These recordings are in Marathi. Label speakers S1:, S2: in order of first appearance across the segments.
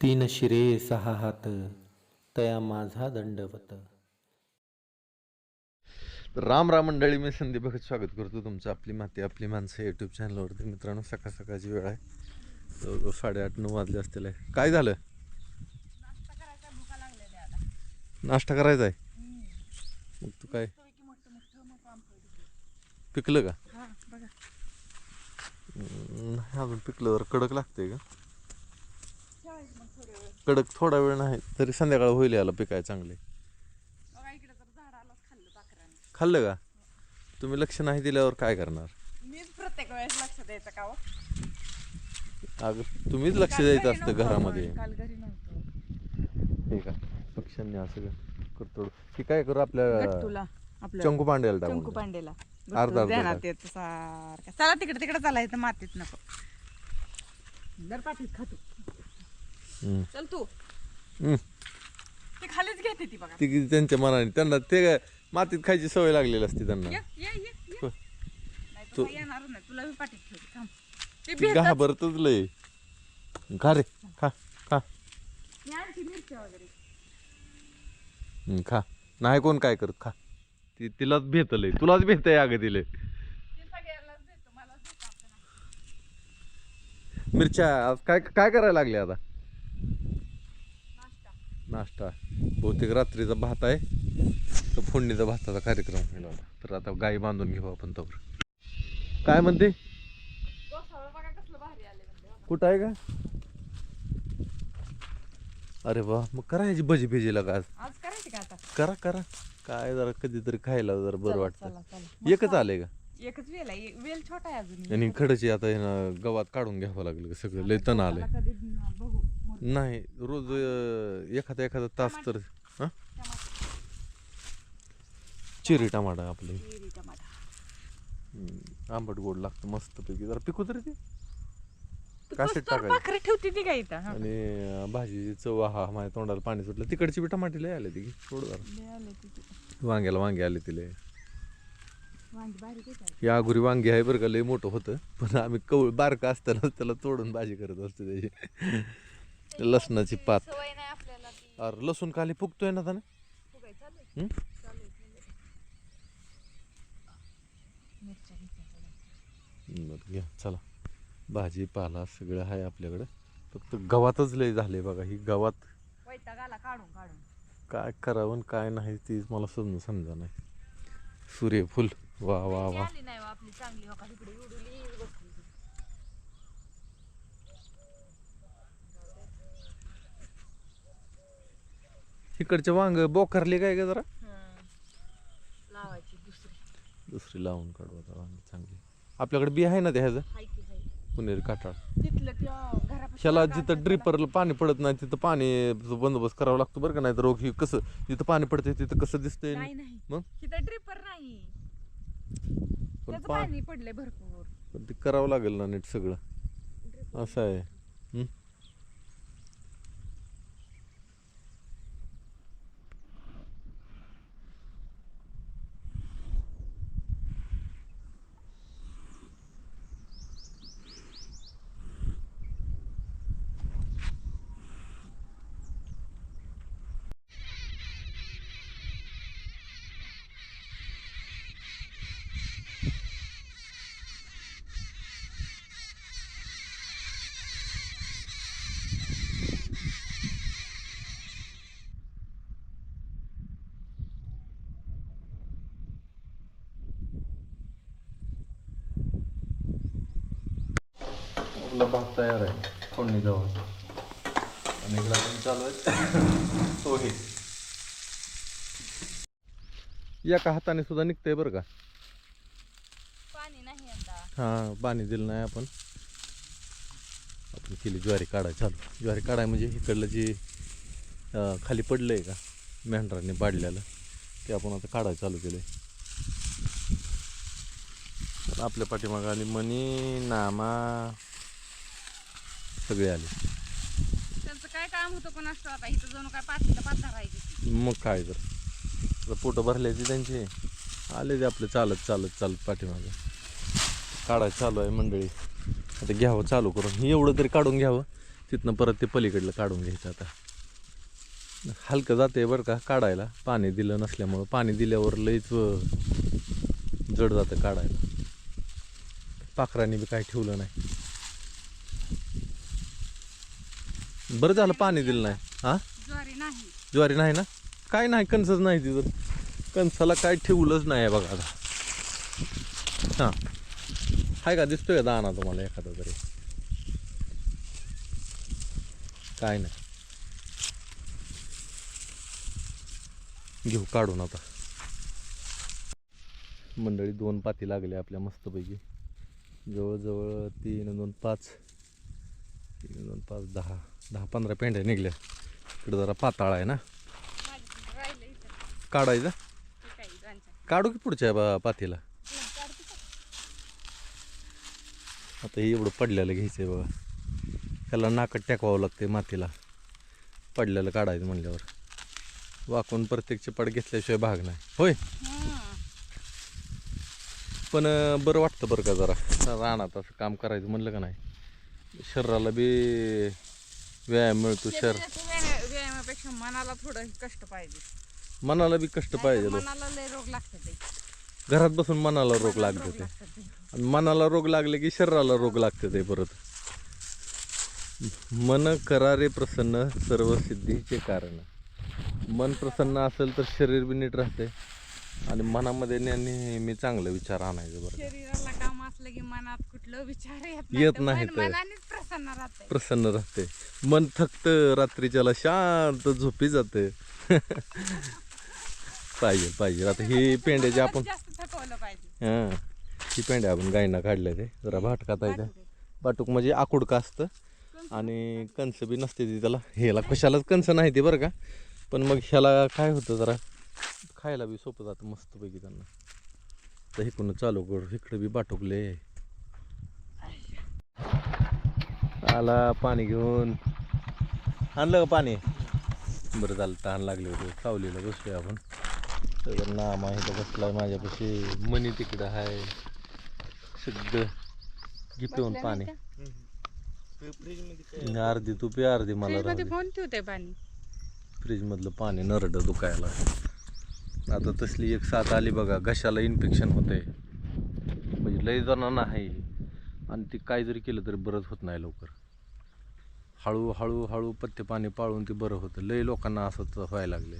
S1: तीन शिरे सहा हात तया माझा दंडवत.
S2: राम राम मंडळी, मी संदीप भगत स्वागत करतो तुमचं आपली माती आपली माणसं यूट्यूब चॅनलवरती. मित्रांनो, सकाळ सकाळची वेळ आहे, जवळजवळ 8:30-9 वाजले असतील आहे. काय झालं? नाश्ता करायचा आहे. मग तू काय पिकलं का? नाही अजून पिकलं, जर कडक लागतंय का? कडक थोडा वेळ नाही तरी संध्याकाळ होईल याला पिकाय चांगले. खाल्लं का? तुम्ही लक्ष नाही दिल्यावर काय करणार?
S3: मीच प्रत्येक वेळेस लक्ष द्यायचं का हो?
S2: अगं तुम्हीच लक्ष द्यायचं असतं घरामध्ये.
S3: काल घरी नव्हतो.
S2: ठीक आहे, पक्ष्यांनी असं करतो की काय करू आपल्या
S3: तुला आपलं
S2: चंकू पांड्याला
S3: चंकू
S2: टाकून
S3: पांडेला
S2: अर्धा
S3: ध्यानात येत सारखं. चला तिकडे तिकडे चला, इथं मातीत नको. दर पाठीत खातो. चल तू ती खालीच घेते ती बघा.
S2: ती त्यांच्या मनाने त्यांना ते मातीत खायची सवय लागलेली असते त्यांना.
S3: नाही
S2: तू-
S3: तुला येणार नाही, तुला मी पाठीत ठेवते. थांब. ती
S2: ती घाबरतच लय. खा रे, खा खा.
S3: आणखी मिरच्या वगैरे
S2: खा. नाही कोण काय करत, खा. तिलाच भेटलंय, तुलाच भेटय अगं तिले.
S3: ती सगळ्यालाच देतो, मला देतो आपलं नाही.
S2: मिरच्या आज काय काय करायला लागले आता?
S3: नाश्ता
S2: नाश्ता बहुतेक रात्रीचा भात आहे, तर फोडणीचा भाताचा कार्यक्रम होईल आता. तर आता गाई बांधून घेऊ आपण तवर. काय म्हणते?
S3: गोसावळ बघा कसलं भारी आले म्हणजे बघा.
S2: कुठं आहे का? अरे वा, मग करायची भजी भेजीला का आज?
S3: आज करायची का आता?
S2: करा करा, काय जरा कधीतरी खायला जरा बरं
S3: चला,
S2: वाटतं.
S3: चला, चला.
S2: एकच आलंय का?
S3: एकच वेल आहे, वेल छोटा आहे अजून.
S2: आणि खडची आता हे ना गवात काढून घ्यावं लागलं का सगळं, लय तण आलंय.
S3: आता कधी बघू.
S2: नाही रोज एखादा तास तर हा चिरी टमाटा आपले
S3: हिरवी टमाटा.
S2: आंबट गोड लागतं मस्त पैकी. जरा पिकू तरी ते
S3: तू
S2: काशीत
S3: कस्तूर
S2: टाकायचं.
S3: भाकरी ठेवती ती का इथं? हा.
S2: आणि भाजीची चव, हा माझ्या तोंडाला पाणी सुटलं. तिकडची बी टमाटे लय आले ती थोडं जरा.
S3: लय आले तिथे.
S2: वांग्याला वांगे आले तिले.
S3: वांगी बारीक आहे का?
S2: या अगोरी वांगे आहे बरं का, लय मोठं होतं, पण आम्ही कवळ बारका असताना त्याला तोडून भाजी करत असतो त्याची. लसणाची पात.
S3: सवय नाही आपल्याला ती.
S2: अरे लसूण खाली फुगतोय ना त्याने.
S3: फुगाय चालू
S2: हं?
S3: चालू मिरच्या घेतल्या.
S2: बरं घ्या, चला. भाजी पाला सगळं आहे आपल्याकडं, फक्त गवातच लय झाले बघा. ही गवात
S3: वैताग आला काढून काढून.
S2: काय करावं आणि काय नाही तीच मला समजा नाही. सूर्यफूल वा वा वा.
S3: आली नाही हो आपली चांगली. हो का तिकडे उडली बसली.
S2: इकडचे वांग बोकारले काय का जरा
S3: लावायची दुसरी.
S2: दुसरी लावून काढू आता वांगी चांगली. आपल्याकडे बी आहे ना ते ह्याचं
S3: हाय की हाय.
S2: पुणेरी काटाळ.
S3: तिथलं त्या घरापाशी
S2: ह्याला जिथं ड्रिपरला पाणी पडत नाही तिथं पाणी बंदोबस्त करावा लागतो बरं का, नाही तर रोग ही कसं जिथं पाणी पडतंय तिथं कसं दिसतंय.
S3: नाही नाही
S2: मग
S3: तिथं ड्रिपर नाही,
S2: पण
S3: त्याचं पाणी पडलंय भरपूर.
S2: पण ते करावं लागेल ना नीट सगळं, असं आहे. आपला भात तयार आहे फोडणी जवळ, आणि इकडं आपण चालू आहे पोहे. एका हाताने सुद्धा निघतंय बरं का.
S3: पाणी नाही यंदा.
S2: हां, पाणी दिलं नाही आपण. आपण केली ज्वारी काढाय चालू. ज्वारी काढाय म्हणजे इकडलं जे खाली पडलं आहे का मेंढरांनी पाडलेलं, ते आपण आता काढायला चालू केलं आहे. आपल्या पाठीमागं आली मनी नामा सगळे आले.
S3: त्यांचं काय काम होतं पण असतं आता. इथं जणू काय पाचीला पाच राहायची.
S2: मग काय तर पोटं भरल्याचे त्यांचे आले ते आपले चालत चालत चालत पाठीमागं. काढायचं चालू आहे मंडळी. आता घ्यावं चालू करून, हे एवढं तरी काढून घ्यावं, तिथनं परत ते पलीकडलं काढून घ्यायचं. आता हलकं जाते बरं का काढायला, पाणी दिलं नसल्यामुळं. पाणी दिल्यावर लईच जड जातं काढायला. पाखरांनी बी काही ठेवलं नाही. बरं झालं पाणी दिलं नाही. हा
S3: ज्वारी नाही.
S2: ज्वारी नाही ना, काय नाही, कणसच नाही तिथं. कणसाला काय ठेवलंच नाही बघा आता. हां हाय का, दिसतोय का दाणा तुम्हाला एखादा तरी? काय नाही. घेऊ काढून आता. मंडळी 2 पाती लागले आपल्या मस्तपैकी. जवळजवळ 3, 2, 5, 3, 2, 5, 10-15 पेंड्या निघल्या. इकडे जरा पाताळ आहे ना, काढायचं. काढू की पुढच्या पातीला. आता हे एवढं पडलेलं घ्यायचंय बघा. ह्याला नाकट टाकावं लागते मातीला. पडलेलं काढायचं म्हणल्यावर वाकून प्रत्येक चिपाड घेतल्याशिवाय भाग नाही. होय, पण बरं वाटतं बरं का जरा रानात असं काम करायचं म्हणलं का नाही, शरीराला बी व्यायाम मिळतो.
S3: व्यायामापेक्षा मनाला थोडं कष्ट पाहिजे.
S2: मनाला बी कष्ट पाहिजे.
S3: मनाला लय रोग लागतात.
S2: घरात बसून मनाला रोग लागते ते, आणि मनाला रोग लागले की शरीराला रोग लागते ते परत. मन करारे प्रसन्न सर्व सिद्धीचे कारण. मन प्रसन्न असेल तर शरीर बी नीट राहते, आणि मनामध्ये नेहमी चांगलं विचार आणायचं बरं.
S3: शरीराला काम असलं की मनात कुठलं विचार
S2: येत नाही तर
S3: मनानेच प्रसन्न राहते.
S2: प्रसन्न राहते. मन थकत रात्रीच्याला शांत झोपी जाते. पाहिजे. आता ही पेंड्याची आपण
S3: जास्त थकवलं पाहिजे.
S2: हां ही पेंड्या आपण गायींना काढल्या ते जरा भाटकात आहे. बाटूक म्हणजे आकुडका असतं, आणि कणस बी नसते ती त्याला. ह्याला कशालाच कणस नाही ते बरं का, पण मग ह्याला काय होतं जरा खायला बी सोपं जातं मस्तपैकी त्यांना. तर इकडून चालू करू. इकडे बी बाटुकले आला पाणी घेऊन. आणलं का पाणी? बरं झालं, तहान लागली होती. सावलीला बसलोय आपण. तर नामा इथं बसलाय माझ्यापाशी. मनी तिकडं आहे. सगळं घे पिऊन पाणी. अर्धी तू पे, अर्धी मला राहू दे.
S3: फोन ठेवते पाणी.
S2: फ्रीजमधलं पाणी नरडं दुखायला. आता तसली एक साथ आली बघा, घशाला इन्फेक्शन होते. म्हणजे लय जणांना आहे, आणि ती काय जरी केलं तरी बरंच होत नाही लवकर. हळूहळू पथ्य पाणी पाळून ते बरं होतं. लय लोकांना असंच व्हायला लागले.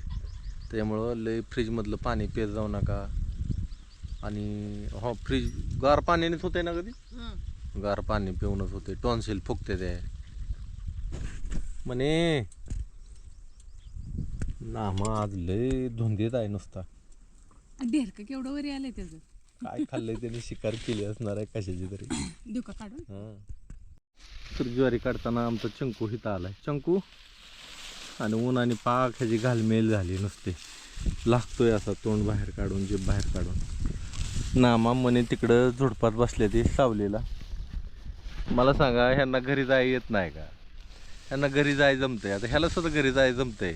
S2: त्यामुळं लय फ्रीजमधलं पाणी पेत जाऊ नका. आणि हो, फ्रीज गार पाण्यानेच होते ना कधी, गार पाणी पिऊनच होते. टॉन्सिल फुगते ते म्हणे ना. मग आज लय धुंदीत आहे नुसता.
S3: ढेरक केवढं वरी आलंय त्याचं.
S2: काय खाल्लंय त्याने, शिकार केली असणार आहे कशाची तरी.
S3: दुका काढून.
S2: हां तर ज्वारी काढताना आमचा चंकू हिता आलाय. चंकू आणि उन्हाने पाक ह्याची घालमेल झाली नुसते. लागतोय असा तोंड बाहेर काढून, जीभ बाहेर काढून. नामा म्हणे तिकडं झुडपात बसले ती सावलीला. मला सांगा, ह्यांना घरी जाय येत नाही का? ह्यांना घरी जाय जमतंय. आता ह्याला सुद्धा घरी जाय जमतंय,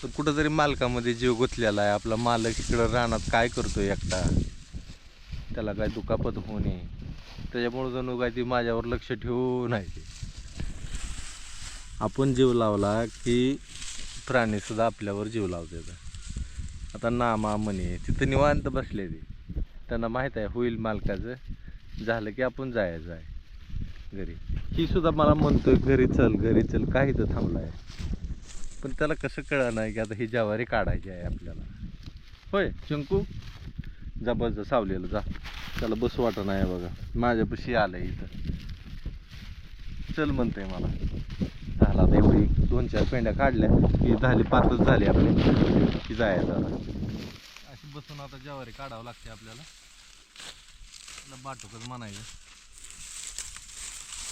S2: पण कुठंतरी मालकामध्ये जीव गुंतलेला आहे. आपला मालक इकडं रानात काय करतोय एकटा, त्याला काय दुखापत होऊ नये, त्याच्यामुळं जणू काय ती माझ्यावर लक्ष ठेवू नाही. आपण जीव लावला की प्राणीसुद्धा आपल्यावर जीव लावते. आता नामा म्हणे तिथं निवांत बसले ती. त्यांना माहीत आहे होईल मालकाचं, झालं की आपण जायचं आहे घरी. ही सुद्धा मला म्हणतोय घरी चल, काय इथं थांबलाय. पण त्याला कसं कळलं नाही की आता ही ज्वारी काढायची आहे आपल्याला. होय चंकू, जा बस, जा सावलीला जा. त्याला बस वाटत नाही बघा, माझ्यापाशी आलंय इथं. चल म्हणतंय मला. झाला आता एवढी 2-4 पेंड्या काढल्या की झाली, 5च झाली आपली की जायचं आता. अशी बसून आता ज्वारी काढावं लागते आपल्याला. बाटुकच म्हणायचं.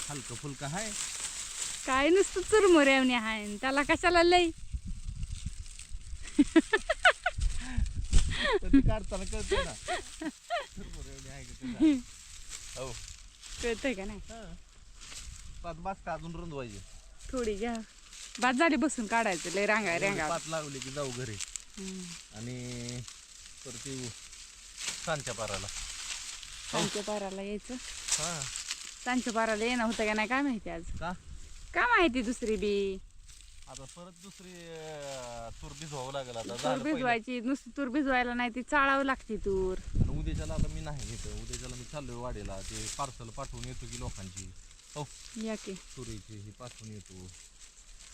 S2: हलकं फुलकं आहे
S3: काय नुसतं चुरमुऱ्यावणी आहे, त्याला कशाला लय.
S2: काढताना कळतंय ना चुरमुऱ्यावणी आहे का. हो
S3: कळतंय का नाही.
S2: पाच का अजून रुंदवायचे
S3: थोडी घ्या, बाद झाली बसून काढायचं. लय रांगा
S2: 5 लावले की जाऊ घरी. आणि परत सांच्या पाराला
S3: यायचं.
S2: हा
S3: सांच्या पाराला येणं होतं का नाही काय माहिती आज.
S2: का
S3: का माहिती दुसरी बी
S2: आता परत दुसरी तूर भिजवावं लागेल आता
S3: तूर
S2: झालं पहिलं.
S3: भिजवायची नुसती तूर भिजवायला नाही ती चाळावं लागते तूर.
S2: आणि उद्याच्याला आता मी नाही इथं, उद्याच्याला मी चाललोय वाडीला, ते पार्सल पाठवून येतो की लोकांची. हो
S3: या की
S2: तुरीची ही पाठवून येतो.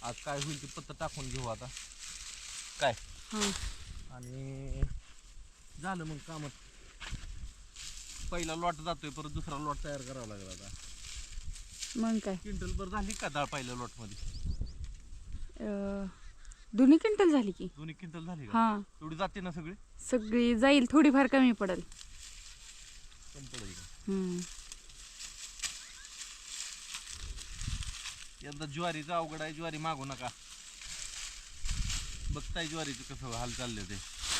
S2: आज काय होईल ते पत्ता टाकून घेऊ आता काय.
S3: हां
S2: आणि झालं मग कामच. पहिला लॉट जातोय, परत दुसरा लॉट तयार करावा लागला आता.
S3: मग काय
S2: क्विंटल भर झाली का डाळ पहिल्या लॉट मध्ये?
S3: दोन्ही क्विंटल झाली की.
S2: दोन्ही क्विंटल झाली का?
S3: हा
S2: एवढी जाते ना सगळी?
S3: सगळी जाईल, थोडीफार कमी पडेल.
S2: कमी पडेल का?
S3: हम्म.
S2: यंदा ज्वारीचं अवघड आहे, ज्वारी मागू नका. बघताय ज्वारीचं कसं हाल चालले ते.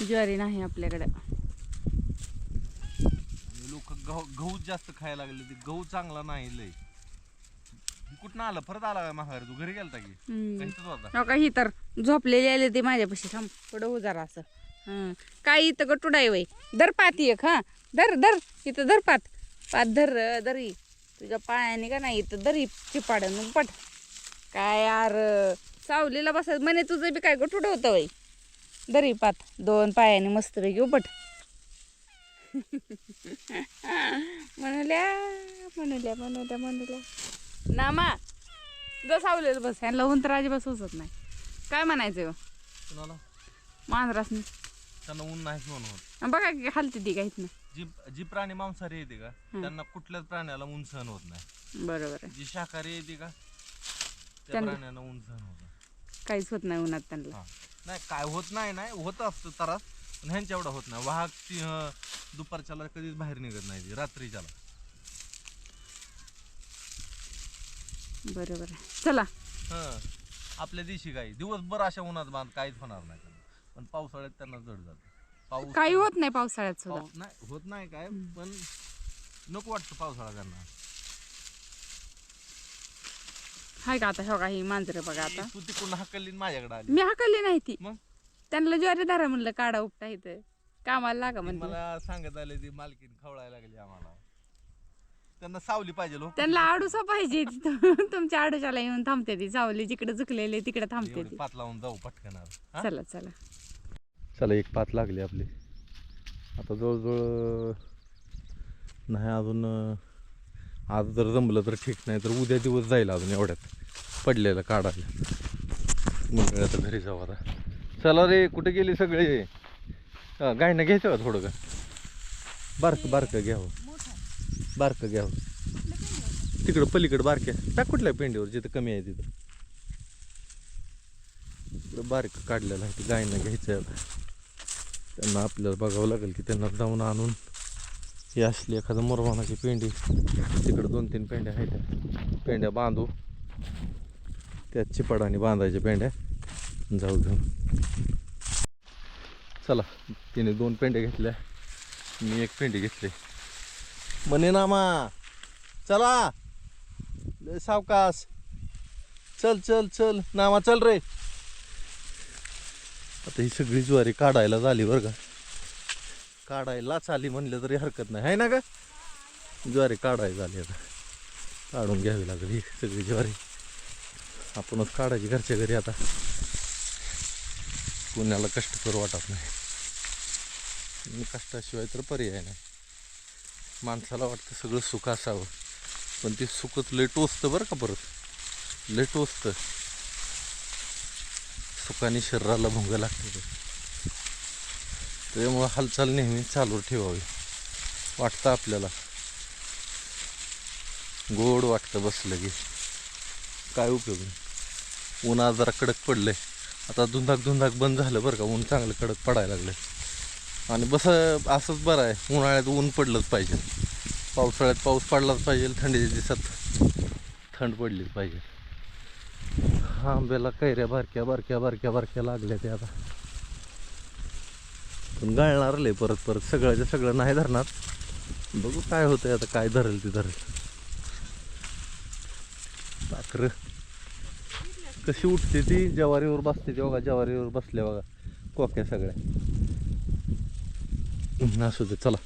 S3: ज्वारी नाही आपल्याकडे.
S2: लोक गहू जास्त खायला लागले, ते गहू चांगला नाही लय. कुठं आलं परत आला काय माघारी? तू घरी गेलता की काहीच होता?
S3: काही तर झोपलेले आले ते माझ्यापाशी. थांब पुढं हो जरा असं. काय इथं गटूड आहे वय. दर पाती एक. हा धर धर इथं धर पात पात धर दरी तुझ्या पायाने का नाही इथं दरी चिपाड मग पट. काय यार सावलीला बसत म्हणे तुझं बी काय गटूड होतं वय. दरी पात 2 पायाने मस्तपैकी उपट. म्हणल्या म्हणल्या म्हणल्या म्हणल्या नामा जर सावलेलं बस ह्यांना ऊन तर अजिबात सुचत नाही. काय म्हणायचं
S2: कुणाला?
S3: मांजरासनी.
S2: त्यांना ऊन नाही सहन होत.
S3: बघा की हालते ती काहीच नाही.
S2: जी प्राणी मांसाहारी येते का त्यांना कुठल्याच प्राण्याला ऊन सहन होत नाही.
S3: बरोबर आहे.
S2: जी शाकाहारी येते का त्या
S3: त्यांना-
S2: प्राण्यांना ऊन सहन होत नाही.
S3: काहीच होत नाही उन्हात त्यांना.
S2: हा. नाही काय होत नाही, नाही होत असतं त्रास, पण ह्यांच्या एवढा होत नाही. वाहक सिंह दुपारच्याला कधीच बाहेर निघत नाही, ती रात्रीच्याला.
S3: बरोबर आहे. चला
S2: हं आपल्या दिवशी काही दिवसभर अशा उन्हात बांध काहीच होणार नाही त्यांना. पण पावसाळ्यात त्यांना जड जातं. पाऊस
S3: काही होत नाही पावसाळ्यात सुद्धा.
S2: पाऊस नाही होत नाही काय, पण नको वाटतं पावसाळा त्यांना.
S3: हाय का आता हो काही मांजरं बघा आता.
S2: तू तिकडून हकलली माझ्याकडे आली.
S3: मी हाकलली नाही ती.
S2: मग
S3: त्यांना ज्वारी धरा म्हणलं काढा उपटा इथं कामाला लागा म्हणलं.
S2: मला सांगत आले ती मालकीन खवळायला लागली आम्हाला. त्यांना सावली पाहिजे लो.
S3: त्यांना आडूसा पाहिजे तिथं. तुमच्या आडूशाला येऊन थांबते ती सावली जिकडे झुकलेले तिकडे थांबते ती.
S2: पात लावून जाऊ पटकणार.
S3: चला चला
S2: चला एक पात लागली आपली. आता जवळजवळ नाही अजून, आज जर जमलं तर ठीक, नाही तर उद्या दिवस जाईल अजून एवढ्यात पडलेलं काढायला. मग आता घरी जाऊ आता. चला रे कुठे गेले सगळे? गायनं घ्यायचं का थोडं? का बारकं बारकं घ्यावं, बारकं घ्यावं. तिकडं पलीकडं बारक्या टाक कुठल्या पेंडीवर जिथं कमी आहे तिथं. इकडं बारकं काढलेलं आहे, ते गायनं घ्यायचं आहे. त्यांना आपल्याला बघावं लागेल की त्यांना जाऊन आणून ही असली एखादं मोरवानाची पेंडी, तिकडं 2-3 पेंड्या आहेत, पेंड्या बांधू. त्यात चिपाडाने बांधायच्या पेंड्या जाऊ घेऊन. चला तिने 2 पेंड्या घेतल्या, मी 1 पेंडी घेतली. म्हणे नामा चला लय सावकाश, चल चल चल नामा चल रे. आता ही सगळी ज्वारी काढायला झाली बरं का. काढायलाच आली म्हणलं तरी हरकत नाही, आहे ना का? ज्वारी काढायला झाली, आता काढून घ्यावी लागली ही सगळी ज्वारी. आपणच काढायची घरच्या घरी. आता पुण्याला कष्ट करू वाटत नाही, कष्टाशिवाय तर पर्याय नाही. माणसाला वाटतं सगळं सुख असावं, पण ते सुखच लय टोचतं बरं का. परत लय टोचतं. सुखाने शरीराला भुंग लागते. त्यामुळं हालचाल नेहमी चालू ठेवावी. वाटतं आपल्याला गोड वाटतं बसलं की, काय उपयोग नाही. ऊन आज जरा कडक पडलंय. आता धुंदाक बंद झालं बरं का. ऊन चांगलं कडक पडायला लागलं. आणि बस असंच बरं आहे, उन्हाळ्यात ऊन पडलंच पाहिजे, पावसाळ्यात पाऊस पडलाच पाहिजे, थंडीच्या दिवसात थंड पडलीच पाहिजे. आंब्याला कैऱ्या बारक्या बारक्या बारक्या बारक्या लागल्या ते आता. पण गाळणार लय परत सगळ्याच्या सगळं नाही धरणार. बघू काय होतंय आता, काय धरेल ते धरेल. पाखरं कशी उठते ती, ज्वारीवर बसते ती बघा, ज्वारीवर बसल्या बघा कोक्या सगळ्या. असू दे चला.